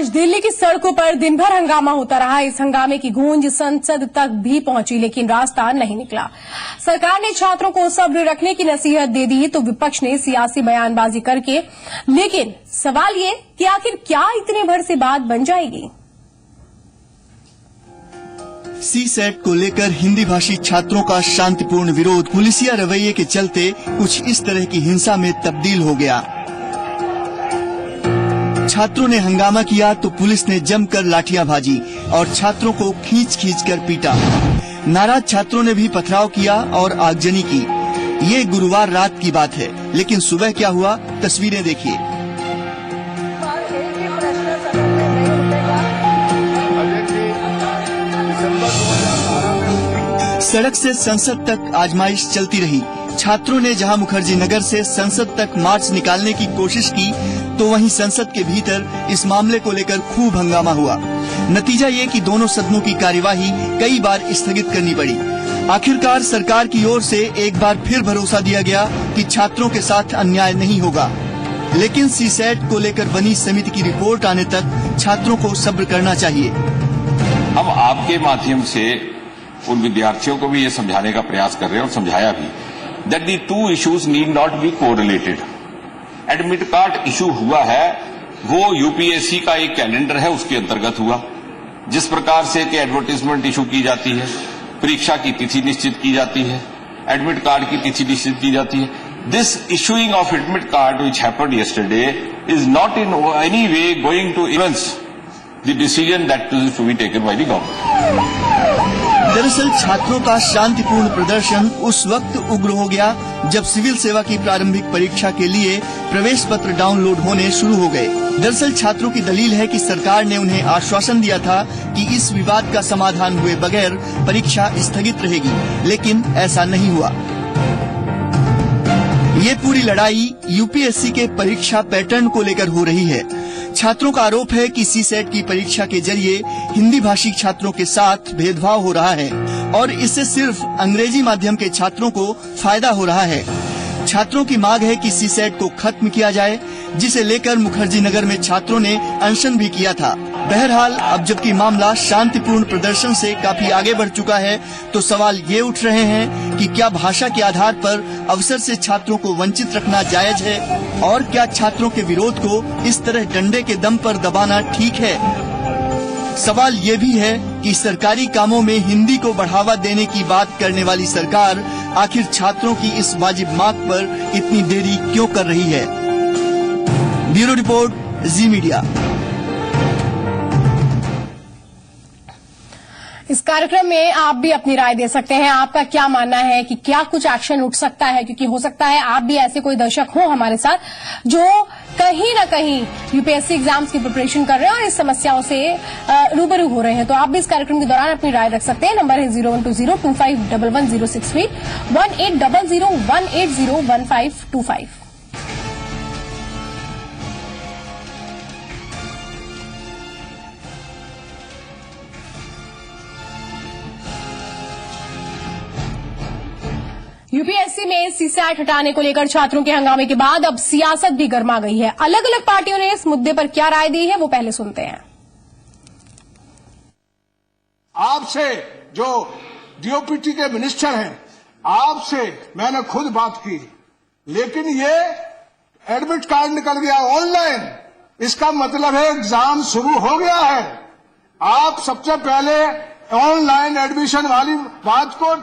आज दिल्ली की सड़कों पर दिन भर हंगामा होता रहा। इस हंगामे की गूंज संसद तक भी पहुंची, लेकिन रास्ता नहीं निकला। सरकार ने छात्रों को सब्र रखने की नसीहत दे दी तो विपक्ष ने सियासी बयानबाजी करके, लेकिन सवाल ये कि आखिर क्या इतने भर से बात बन जाएगी। सीसेट को लेकर हिंदी भाषी छात्रों का शांतिपूर्ण विरोध पुलिसिया रवैये के चलते कुछ इस तरह की हिंसा में तब्दील हो गया। छात्रों ने हंगामा किया तो पुलिस ने जमकर लाठियां भाजी और छात्रों को खींच कर पीटा। नाराज छात्रों ने भी पथराव किया और आगजनी की। ये गुरुवार रात की बात है, लेकिन सुबह क्या हुआ, तस्वीरें देखिए। सड़क से संसद तक आजमाइश चलती रही। छात्रों ने जहां मुखर्जी नगर से संसद तक मार्च निकालने की कोशिश की, तो वहीं संसद के भीतर इस मामले को लेकर खूब हंगामा हुआ। नतीजा ये कि दोनों सदनों की कार्यवाही कई बार स्थगित करनी पड़ी। आखिरकार सरकार की ओर से एक बार फिर भरोसा दिया गया कि छात्रों के साथ अन्याय नहीं होगा, लेकिन सीसेट को लेकर बनी समिति की रिपोर्ट आने तक छात्रों को सब्र करना चाहिए। हम आपके माध्यम से उन विद्यार्थियों को भी ये समझाने का प्रयास कर रहे हैं और समझाया भी that the two issues need not be correlated. Admit card issue हुआ है वो यूपीएससी का एक कैलेंडर है, उसके अंतर्गत हुआ। जिस प्रकार से कि एडवर्टाइजमेंट इशू की जाती है, परीक्षा की तिथि निश्चित की जाती है, एडमिट कार्ड की तिथि निश्चित की जाती है, this issuing of admit card which happened yesterday is not in any way going to influence the decision that is to be taken by the government. दरअसल छात्रों का शांतिपूर्ण प्रदर्शन उस वक्त उग्र हो गया जब सिविल सेवा की प्रारंभिक परीक्षा के लिए प्रवेश पत्र डाउनलोड होने शुरू हो गए। दरअसल छात्रों की दलील है कि सरकार ने उन्हें आश्वासन दिया था कि इस विवाद का समाधान हुए बगैर परीक्षा स्थगित रहेगी, लेकिन ऐसा नहीं हुआ। ये पूरी लड़ाई यूपीएससी के परीक्षा पैटर्न को लेकर हो रही है। छात्रों का आरोप है कि सीसेट की परीक्षा के जरिए हिंदी भाषी छात्रों के साथ भेदभाव हो रहा है और इससे सिर्फ अंग्रेजी माध्यम के छात्रों को फायदा हो रहा है। छात्रों की मांग है कि सीसेट को खत्म किया जाए, जिसे लेकर मुखर्जी नगर में छात्रों ने अनशन भी किया था। बहरहाल अब जबकि मामला शांतिपूर्ण प्रदर्शन से काफी आगे बढ़ चुका है, तो सवाल ये उठ रहे हैं कि क्या भाषा के आधार पर अवसर से छात्रों को वंचित रखना जायज है, और क्या छात्रों के विरोध को इस तरह डंडे के दम पर दबाना ठीक है। सवाल ये भी है कि सरकारी कामों में हिंदी को बढ़ावा देने की बात करने वाली सरकार आखिर छात्रों की इस वाजिब मांग पर इतनी देरी क्यों कर रही है। ब्यूरो रिपोर्ट, जी मीडिया। इस कार्यक्रम में आप भी अपनी राय दे सकते हैं। आपका क्या मानना है कि क्या कुछ एक्शन उठ सकता है, क्योंकि हो सकता है आप भी ऐसे कोई दर्शक हो हमारे साथ जो कहीं न कहीं यूपीएससी एग्जाम्स की प्रिपरेशन कर रहे हैं और इस समस्याओं से रूबरू हो रहे हैं। तो आप भी इस कार्यक्रम के दौरान अपनी राय रख सकते हैं। नंबर है 012025111063 180018015525। यूपीएससी में सीसेट हटाने को लेकर छात्रों के हंगामे के बाद अब सियासत भी गर्मा गई है। अलग अलग पार्टियों ने इस मुद्दे पर क्या राय दी है, वो पहले सुनते हैं। आपसे जो डीओपीटी के मिनिस्टर हैं, आपसे मैंने खुद बात की, लेकिन ये एडमिट कार्ड निकल गया ऑनलाइन, इसका मतलब है एग्जाम शुरू हो गया है। आप सबसे पहले ऑनलाइन एडमिशन वाली बात को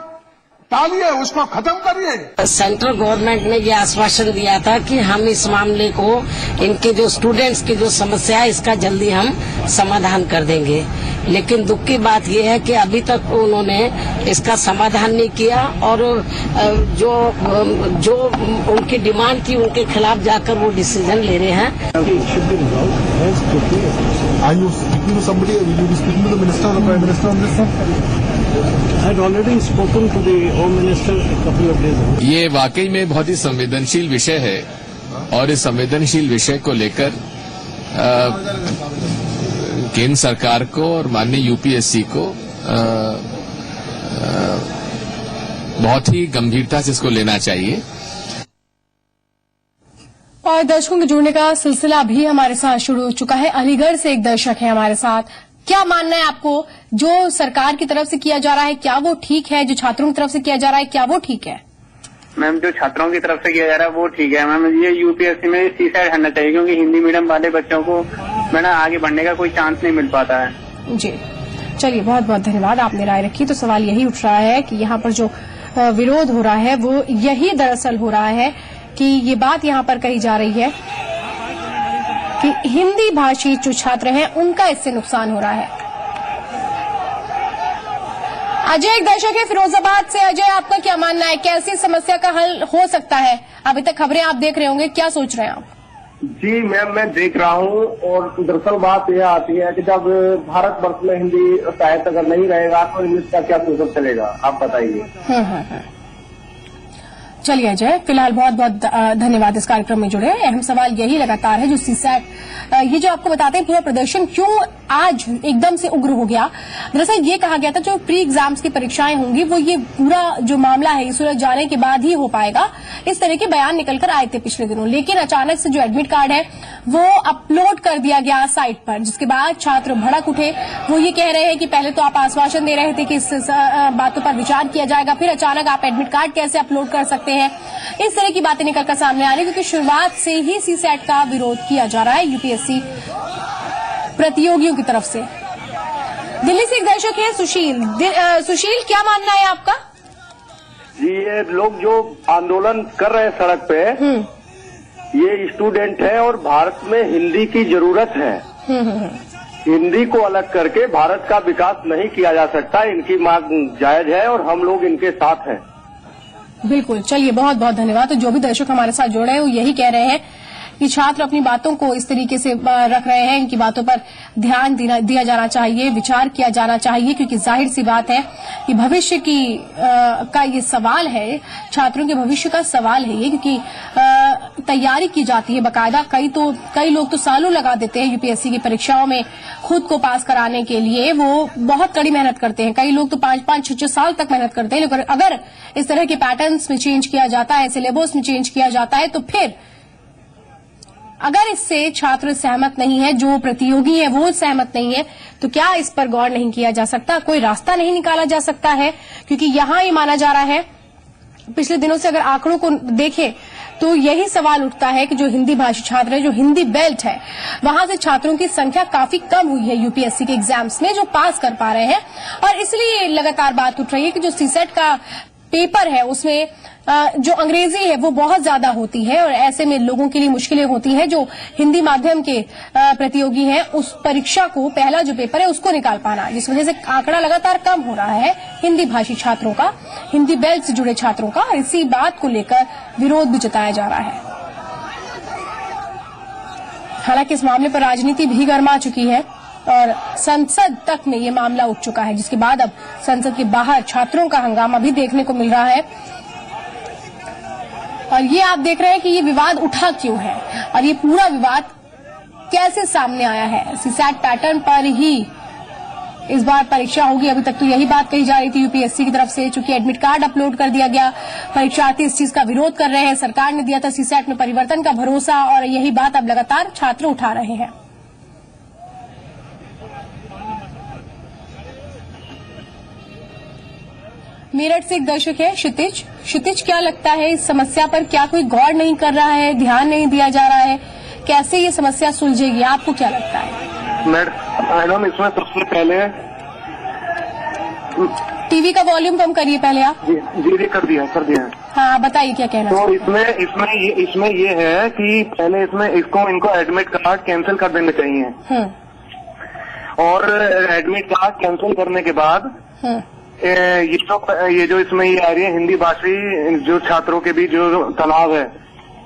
टालिए, उसको खत्म करिए। सेंट्रल गवर्नमेंट ने ये आश्वासन दिया था कि हम इस मामले को, इनके जो स्टूडेंट्स की जो समस्या है, इसका जल्दी हम समाधान कर देंगे। लेकिन दुख की बात यह है कि अभी तक उन्होंने इसका समाधान नहीं किया और जो उनकी डिमांड थी उनके खिलाफ जाकर वो डिसीजन ले रहे हैं। ये वाकई में बहुत ही संवेदनशील विषय है और इस संवेदनशील विषय को लेकर केंद्र सरकार को और माननीय यूपीएससी को बहुत ही गंभीरता से इसको लेना चाहिए। और दर्शकों के जुड़ने का सिलसिला भी हमारे साथ शुरू हो चुका है। अलीगढ़ से एक दर्शक है हमारे साथ। क्या मानना है आपको, जो सरकार की तरफ से किया जा रहा है क्या वो ठीक है, जो छात्रों की तरफ से किया जा रहा है क्या वो ठीक है? मैम, जो छात्रों की तरफ से किया जा रहा है वो ठीक है मैम। ये यूपीएससी में सीसाइड हटना चाहिए, क्योंकि हिंदी मीडियम वाले बच्चों को मैडम आगे बढ़ने का कोई चांस नहीं मिल पाता है। जी चलिए, बहुत बहुत धन्यवाद, आपने राय रखी। तो सवाल यही उठ रहा है कि यहाँ पर जो विरोध हो रहा है वो यही दरअसल हो रहा है कि ये बात यहाँ पर कही जा रही है कि हिंदी भाषी जो छात्र हैं उनका इससे नुकसान हो रहा है। अजय एक दर्शक है फिरोजाबाद से। अजय, आपका क्या मानना है, कैसी समस्या का हल हो सकता है? अभी तक खबरें आप देख रहे होंगे, क्या सोच रहे हैं आप? जी मैम, मैं देख रहा हूँ और दरअसल बात यह आती है कि जब भारतवर्ष में हिंदी साहित्य अगर नहीं रहेगा तो इंग्लिश का क्या फ्यूचर चलेगा, आप बताइए। चलिए अजय, फिलहाल बहुत बहुत धन्यवाद इस कार्यक्रम में जुड़े। अहम सवाल यही लगातार है जो सीसैट, ये जो आपको बताते हैं पूरा प्रदर्शन क्यों आज एकदम से उग्र हो गया। दरअसल ये कहा गया था जो प्री एग्जाम्स की परीक्षाएं होंगी वो ये पूरा जो मामला है ये सुलझ जाने के बाद ही हो पाएगा, इस तरह के बयान निकलकर आए थे पिछले दिनों। लेकिन अचानक से जो एडमिट कार्ड है वो अपलोड कर दिया गया साइट पर, जिसके बाद छात्र भड़क उठे। वो ये कह रहे हैं कि पहले तो आप आश्वासन दे रहे थे कि इस बातों पर विचार किया जाएगा, फिर अचानक आप एडमिट कार्ड कैसे अपलोड कर सकते हैं। इस तरह की बातें निकलकर सामने आ रही, क्योंकि शुरुआत से ही सीसैट का विरोध किया जा रहा है यूपीएससी प्रतियोगियों की तरफ से। दिल्ली से एक दर्शक है सुशील। सुशील, क्या मानना है आपका? जी, ये लोग जो आंदोलन कर रहे हैं सड़क पे, ये स्टूडेंट है और भारत में हिंदी की जरूरत है। हिंदी को अलग करके भारत का विकास नहीं किया जा सकता। इनकी मांग जायज है और हम लोग इनके साथ हैं। बिल्कुल, चलिए बहुत बहुत धन्यवाद। तो जो भी दर्शक हमारे साथ जुड़ रहे हैं वो यही कह रहे हैं कि छात्र अपनी बातों को इस तरीके से रख रहे हैं, इनकी बातों पर ध्यान दिया जाना चाहिए, विचार किया जाना चाहिए, क्योंकि जाहिर सी बात है कि भविष्य की का ये सवाल है, छात्रों के भविष्य का सवाल है ये, क्योंकि तैयारी की जाती है बाकायदा। कई लोग तो सालों लगा देते हैं यूपीएससी की परीक्षाओं में खुद को पास कराने के लिए, वो बहुत कड़ी मेहनत करते हैं। कई लोग तो 5-5, 6-6 साल तक मेहनत करते हैं। लेकिन अगर इस तरह के पैटर्न्स में चेंज किया जाता है, सिलेबस में चेंज किया जाता है, तो फिर अगर इससे छात्र सहमत नहीं है, जो प्रतियोगी है वो सहमत नहीं है, तो क्या इस पर गौर नहीं किया जा सकता, कोई रास्ता नहीं निकाला जा सकता है? क्योंकि यहां ये माना जा रहा है, पिछले दिनों से अगर आंकड़ों को देखें तो यही सवाल उठता है कि जो हिंदी भाषी छात्र है, जो हिंदी बेल्ट है, वहां से छात्रों की संख्या काफी कम हुई है यूपीएससी के एग्जाम्स में, जो पास कर पा रहे हैं। और इसलिए लगातार बात उठ रही है कि जो सीसेट का पेपर है उसमें जो अंग्रेजी है वो बहुत ज्यादा होती है, और ऐसे में लोगों के लिए मुश्किलें होती हैं। जो हिंदी माध्यम के प्रतियोगी हैं, उस परीक्षा को, पहला जो पेपर है उसको निकाल पाना, जिस वजह से आंकड़ा लगातार कम हो रहा है हिंदी भाषी छात्रों का, हिंदी बेल्ट से जुड़े छात्रों का। इसी बात को लेकर विरोध भी जताया जा रहा है। हालांकि इस मामले पर राजनीति भी गर्मा चुकी है और संसद तक में ये मामला उठ चुका है, जिसके बाद अब संसद के बाहर छात्रों का हंगामा भी देखने को मिल रहा है। और ये आप देख रहे हैं कि ये विवाद उठा क्यों है और ये पूरा विवाद कैसे सामने आया है। सीसैट पैटर्न पर ही इस बार परीक्षा होगी। अभी तक तो यही बात कही जा रही थी यूपीएससी की तरफ से, चूंकि एडमिट कार्ड अपलोड कर दिया गया, परीक्षार्थी इस चीज का विरोध कर रहे हैं। सरकार ने दिया था सीसैट में परिवर्तन का भरोसा, और यही बात अब लगातार छात्र उठा रहे हैं। मेरठ से एक दर्शक है क्षितिज। क्षितिज, क्या लगता है इस समस्या पर क्या कोई गौर नहीं कर रहा है, ध्यान नहीं दिया जा रहा है, कैसे ये समस्या सुलझेगी, आपको क्या लगता है? मैडम, इसमें सबसे पहले टीवी का वॉल्यूम कम करिए पहले आप। जी कर दिया। हाँ, बताइए क्या कहना तो इसमें ये है कि पहले इसमें इनको एडमिट कार्ड कैंसिल कर देने चाहिए, और एडमिट कार्ड कैंसिल करने के बाद ये जो इसमें ये आ रही है हिंदी भाषी जो छात्रों के बीच जो तनाव है,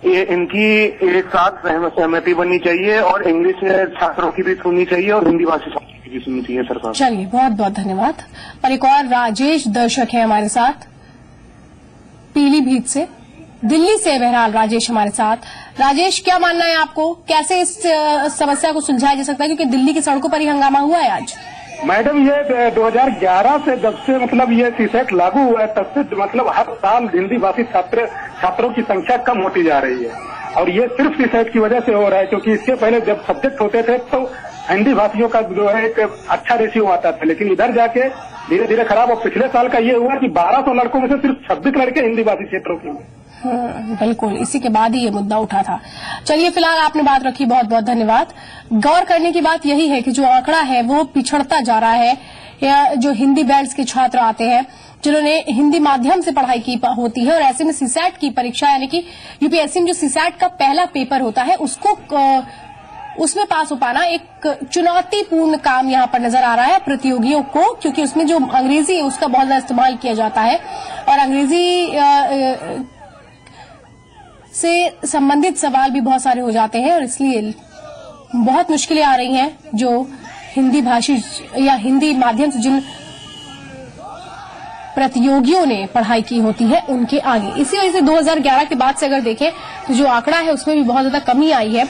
ये इनकी एक साथ सहमति बननी चाहिए, और इंग्लिश छात्रों की भी सुननी चाहिए और हिंदी भाषी छात्रों की भी सुननी चाहिए सरकार। चलिए बहुत बहुत धन्यवाद। और एक और राजेश दर्शक है हमारे साथ पीलीभीत से, दिल्ली से बहरहाल राजेश हमारे साथ। राजेश, क्या मानना है आपको, कैसे इस समस्या को सुलझाया जा सकता है, क्योंकि दिल्ली की सड़कों पर ही हंगामा हुआ है आज? मैडम, ये 2011 से जब से मतलब ये सीसेट लागू हुआ है तब से मतलब हर साल हिंदी भाषी छात्रों की संख्या कम होती जा रही है, और ये सिर्फ सीसेट की वजह से हो रहा है, क्योंकि इसके पहले जब सब्जेक्ट होते थे तो हिंदी भाषियों का जो है एक अच्छा रेशियो आता था, लेकिन इधर जाके धीरे धीरे खराब। और पिछले साल का ये हुआ कि 1200 लड़कों में से सिर्फ 26 लड़के हिंदी भाषी क्षेत्रों के हैं। बिल्कुल, इसी के बाद ही ये मुद्दा उठा था। चलिए, फिलहाल आपने बात रखी, बहुत बहुत धन्यवाद। गौर करने की बात यही है कि जो आंकड़ा है वो पिछड़ता जा रहा है। या जो हिंदी बेल्ट के छात्र आते हैं जिन्होंने हिंदी माध्यम से पढ़ाई की होती है, और ऐसे में सीसैट की परीक्षा यानी कि यूपीएससी में जो सीसैट का पहला पेपर होता है उसमें पास हो पाना एक चुनौतीपूर्ण काम यहां पर नजर आ रहा है प्रतियोगियों को, क्योंकि उसमें जो अंग्रेजी है उसका बहुत ज्यादा इस्तेमाल किया जाता है और अंग्रेजी से संबंधित सवाल भी बहुत सारे हो जाते हैं, और इसलिए बहुत मुश्किलें आ रही हैं जो हिंदी भाषी या हिंदी माध्यम से जिन प्रतियोगियों ने पढ़ाई की होती है उनके आगे। इसी वजह से 2011 के बाद से अगर देखें तो जो आंकड़ा है उसमें भी बहुत ज्यादा कमी आई है।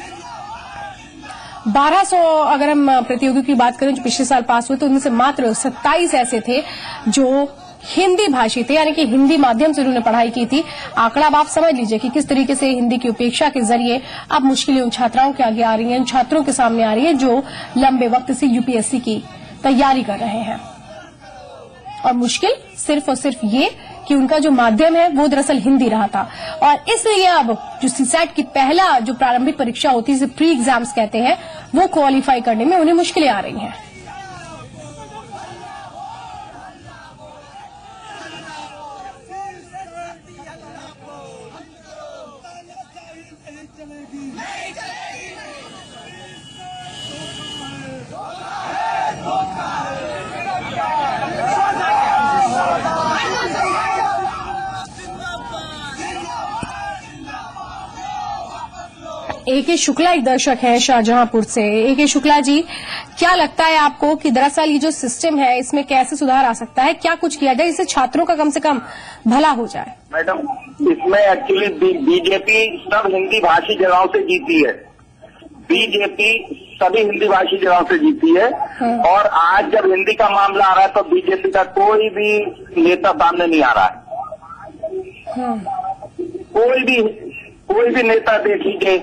1200 अगर हम प्रतियोगियों की बात करें जो पिछले साल पास हुए, तो उनमें से मात्र 27 ऐसे थे जो हिंदी भाषी थे, यानी कि हिंदी माध्यम से उन्होंने पढ़ाई की थी। आंकड़ा अब आप समझ लीजिए कि किस तरीके से हिंदी की उपेक्षा के जरिए अब मुश्किलें उन छात्राओं के आगे आ रही हैं, उन छात्रों के सामने आ रही है जो लंबे वक्त से यूपीएससी की तैयारी कर रहे हैं। और मुश्किल सिर्फ और सिर्फ ये कि उनका जो माध्यम है वो दरअसल हिंदी रहा था, और इसलिए अब जो सीसैट की पहला जो प्रारंभिक परीक्षा होती है, जिसे प्री एग्जाम्स कहते हैं, वो क्वालिफाई करने में उन्हें मुश्किलें आ रही हैं। A.K. शुक्ला एक दर्शक है शाहजहांपुर से। A.K. शुक्ला जी, क्या लगता है आपको कि दरअसल ये जो सिस्टम है इसमें कैसे सुधार आ सकता है, क्या कुछ किया जाए जिससे छात्रों का कम से कम भला हो जाए? मैडम, इसमें एक्चुअली बीजेपी सब हिंदी भाषी जगहों से जीती है। बीजेपी सभी हिंदी भाषी जगहों से जीती है, और आज जब हिंदी का मामला आ रहा है तो बीजेपी का कोई भी नेता सामने नहीं आ रहा है। कोई भी नेता देख लीजिए,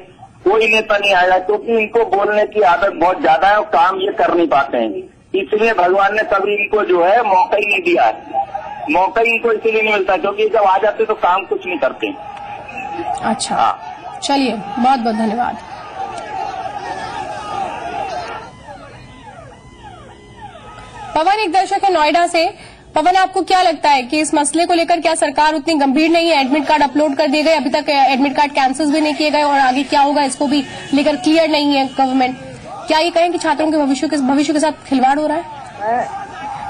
कोई नेता नहीं आएगा, क्योंकि इनको बोलने की आदत बहुत ज्यादा है और काम ये कर नहीं पाते हैं। इसलिए भगवान ने कभी इनको जो है मौका ही नहीं दिया है। मौका ही इनको इसीलिए नहीं मिलता क्योंकि जब आ जाते तो काम कुछ नहीं करते। अच्छा, चलिए, बहुत बहुत धन्यवाद। पवन एक दर्शक है नोएडा से। पवन, आपको क्या लगता है कि इस मसले को लेकर क्या सरकार उतनी गंभीर नहीं है? एडमिट कार्ड अपलोड कर दिए गए, अभी तक एडमिट कार्ड कैंसिल भी नहीं किए गए, और आगे क्या होगा इसको भी लेकर क्लियर नहीं है गवर्नमेंट। क्या ये कहें कि छात्रों के भविष्य के साथ खिलवाड़ हो रहा है?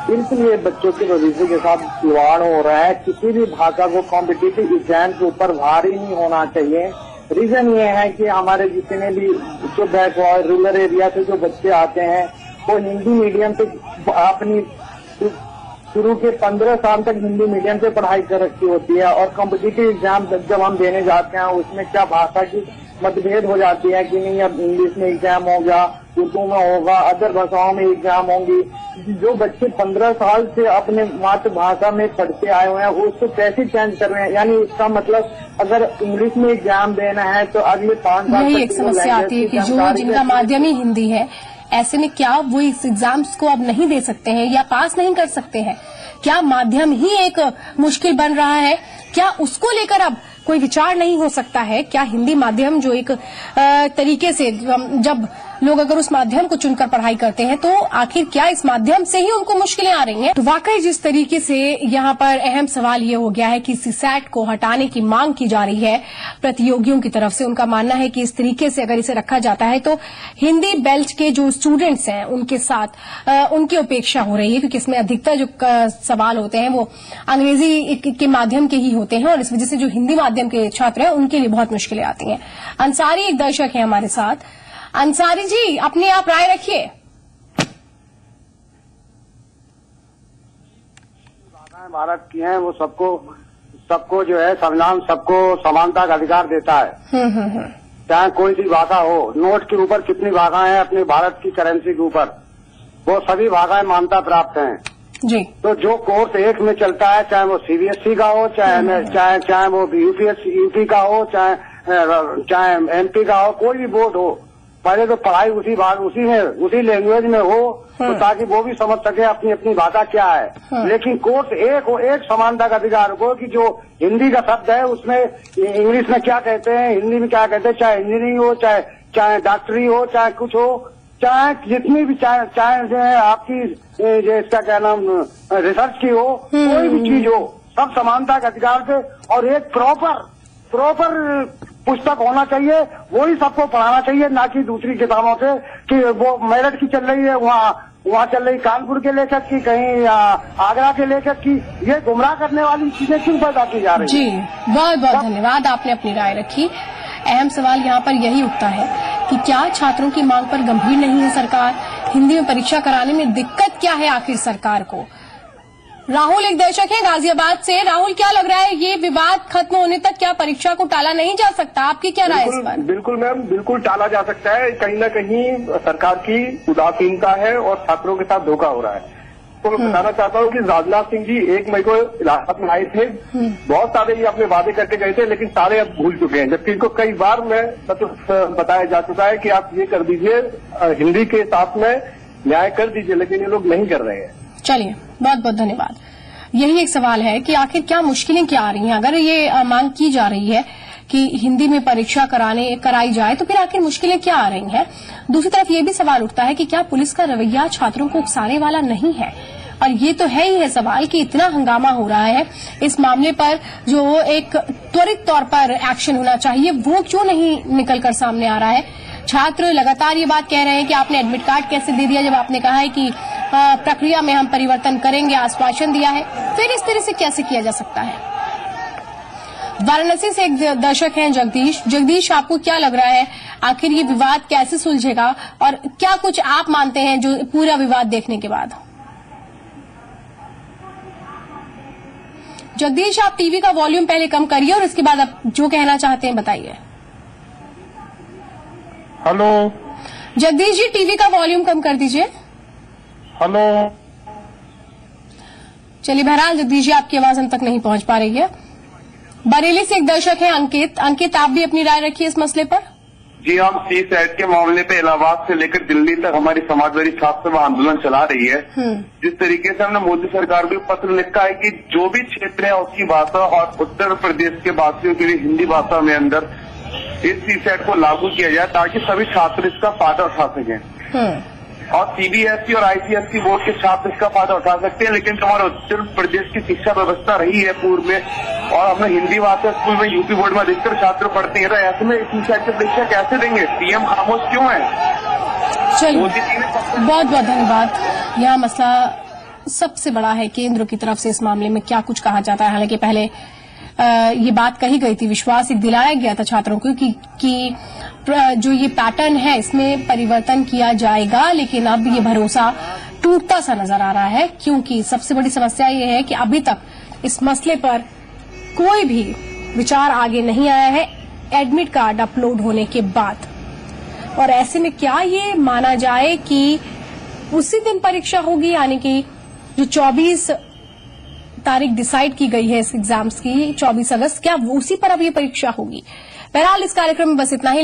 बिल्कुल, ये बच्चों के भविष्य के साथ खिलवाड़ हो रहा है। किसी भी भाषा को कॉम्पिटिटिव एग्जाम के ऊपर भारी नहीं होना चाहिए। रीजन ये है कि हमारे जितने भी जो बैकवर्ड रूरल एरिया से जो बच्चे आते हैं वो हिंदी मीडियम से अपनी शुरू के 15 साल तक हिंदी मीडियम से पढ़ाई कर रखी होती है, और कॉम्पिटिटिव एग्जाम जब हम देने जाते हैं उसमें क्या भाषा की मतभेद हो जाती है कि नहीं, अब इंग्लिश में एग्जाम हो गया, उर्दू में होगा, अदर भाषाओं में एग्जाम होंगी। जो बच्चे 15 साल से अपने मातृभाषा में पढ़ते आए हुए हैं उसको कैसे चेंज कर रहे हैं? यानी इसका मतलब अगर इंग्लिश में एग्जाम देना है तो अगले 5 साल यही एक समस्या आती है कि जो जिनका माध्यम ही हिंदी है, ऐसे में क्या वो इस एग्जाम्स को अब नहीं दे सकते हैं या पास नहीं कर सकते हैं? क्या माध्यम ही एक मुश्किल बन रहा है? क्या उसको लेकर अब कोई विचार नहीं हो सकता है? क्या हिंदी माध्यम जो एक तरीके से जब लोग अगर उस माध्यम को चुनकर पढ़ाई करते हैं तो आखिर क्या इस माध्यम से ही उनको मुश्किलें आ रही हैं? तो वाकई जिस तरीके से यहाँ पर अहम सवाल ये हो गया है कि सीसैट को हटाने की मांग की जा रही है प्रतियोगियों की तरफ से। उनका मानना है कि इस तरीके से अगर इसे रखा जाता है तो हिंदी बेल्ट के जो स्टूडेंट्स हैं उनके साथ उनकी उपेक्षा हो रही है, क्योंकि इसमें अधिकतर जो सवाल होते हैं वो अंग्रेजी के माध्यम के ही होते हैं, और इस वजह से जो हिंदी माध्यम के छात्र हैं उनके लिए बहुत मुश्किलें आती हैं। अंसारी एक दर्शक है हमारे साथ। अंसारी जी, अपनी आप राय रखिए। भारत की हैं वो सबको जो है संविधान सबको समानता का अधिकार देता है। चाहे कोई भी भाषा हो। नोट के ऊपर कितनी भाषाएं हैं अपने भारत की करेंसी के ऊपर, वो सभी भाषाएं मान्यता प्राप्त हैं जी। तो जो कोर्स एक में चलता है, चाहे वो सीबीएसई का हो, चाहे वो यूपी का हो, चाहे चाहे MP का हो, कोई भी बोर्ड हो, पहले तो पढ़ाई उसी लैंग्वेज में हो, तो ताकि वो भी समझ सके अपनी अपनी भाषा क्या है। लेकिन कोर्स एक समानता का अधिकार हो कि जो हिंदी का शब्द है उसमें इंग्लिश में क्या कहते हैं, हिंदी में क्या कहते हैं, चाहे इंजीनियरिंग हो, चाहे डॉक्टरी हो, चाहे कुछ हो, चाहे जितनी भी चाहे जो है आपकी इसका क्या नाम रिसर्च की हो, कोई भी चीज हो, सब समानता के अधिकार से और एक प्रॉपर पुस्तक होना चाहिए, वही सबको पढ़ाना चाहिए, ना कि दूसरी किताबों से कि वो मेरठ की चल रही है, वहाँ चल रही कानपुर के लेखक की, कहीं आगरा के लेखक की, ये गुमराह करने वाली चीजें क्यों पैदा की जा रही है। जी, बहुत बहुत धन्यवाद, आपने अपनी राय रखी। अहम सवाल यहाँ पर यही उठता है कि क्या छात्रों की मांग पर गंभीर नहीं है सरकार? हिंदी में परीक्षा कराने में दिक्कत क्या है आखिर सरकार को? राहुल एक दर्शक है गाजियाबाद से। राहुल, क्या लग रहा है ये विवाद खत्म होने तक क्या परीक्षा को टाला नहीं जा सकता? आपकी क्या राय इस पर? बिल्कुल मैम, बिल्कुल टाला जा सकता है। कहीं न कहीं सरकार की उदासीनता है और छात्रों के साथ धोखा हो रहा है। तो मैं बताना चाहता हूँ कि राजनाथ सिंह जी 1 मई को इलाहाबाद में आए थे, बहुत सारे ये अपने वादे करके गए थे, लेकिन सारे अब भूल चुके हैं। जबकि इनको कई बार बताया जा चुका है कि आप ये कर दीजिए, हिंदी के साथ में न्याय कर दीजिए, लेकिन ये लोग नहीं कर रहे हैं। चलिए, बहुत बहुत धन्यवाद। यही एक सवाल है कि आखिर क्या मुश्किलें क्या आ रही हैं? अगर ये मांग की जा रही है कि हिंदी में परीक्षा कराई जाए, तो फिर आखिर मुश्किलें क्या आ रही हैं? दूसरी तरफ ये भी सवाल उठता है कि क्या पुलिस का रवैया छात्रों को उकसाने वाला नहीं है? और ये तो है ही है सवाल कि इतना हंगामा हो रहा है इस मामले पर, जो एक त्वरित तौर पर एक्शन होना चाहिए, वो क्यों नहीं निकलकर सामने आ रहा है? छात्र लगातार ये बात कह रहे हैं कि आपने एडमिट कार्ड कैसे दे दिया, जब आपने कहा है कि प्रक्रिया में हम परिवर्तन करेंगे, आश्वासन दिया है, फिर इस तरह से कैसे किया जा सकता है? वाराणसी से एक दर्शक हैं जगदीश, आपको क्या लग रहा है आखिर ये विवाद कैसे सुलझेगा और क्या कुछ आप मानते हैं जो पूरा विवाद देखने के बाद? जगदीश, आप टीवी का वॉल्यूम पहले कम करिए और इसके बाद आप जो कहना चाहते हैं बताइए। हेलो जगदीश जी, टीवी का वॉल्यूम कम कर दीजिए। हेलो। चलिए, बहरहाल जगदीश जी आपकी आवाज हम तक नहीं पहुंच पा रही है। बरेली से एक दर्शक है अंकित, आप भी अपनी राय रखिए इस मसले पर। जी, हम सीसैट के मामले पे इलाहाबाद से लेकर दिल्ली तक हमारी समाजवादी छात्र सभा आंदोलन चला रही है। जिस तरीके से हमने मोदी सरकार को पत्र लिखा है कि जो भी क्षेत्र है उसकी भाषा और उत्तर प्रदेश के वासियों के लिए हिंदी भाषा में अंदर इस सीसैट को लागू किया जाए, ताकि सभी छात्र इसका फायदा उठा सकें। और सीबीएसई और आईसीएसई बोर्ड के छात्र इसका फायदा उठा सकते हैं, लेकिन हमारे उत्तर प्रदेश की शिक्षा व्यवस्था रही है पूर्व में, और हमने हिंदी भाषा स्कूल में यूपी बोर्ड में अधिकतर छात्र पढ़ते हैं, तो ऐसे में सीसैट की परीक्षा कैसे देंगे? पीएम खामोश क्यों है? चलिए, बहुत बहुत धन्यवाद। यह मसला सबसे बड़ा है, केंद्र की तरफ से इस मामले में क्या कुछ कहा जाता है। हालांकि पहले ये बात कही गई थी, विश्वास एक दिलाया गया था छात्रों को कि जो ये पैटर्न है इसमें परिवर्तन किया जाएगा, लेकिन अब ये भरोसा टूटता सा नजर आ रहा है, क्योंकि सबसे बड़ी समस्या ये है कि अभी तक इस मसले पर कोई भी विचार आगे नहीं आया है एडमिट कार्ड अपलोड होने के बाद। और ऐसे में क्या ये माना जाए कि उसी दिन परीक्षा होगी, यानी कि जो 24 तारीख डिसाइड की गई है इस एग्जाम्स की, 24 अगस्त, क्या उसी पर अब ये परीक्षा होगी? बहरहाल इस कार्यक्रम में बस इतना ही।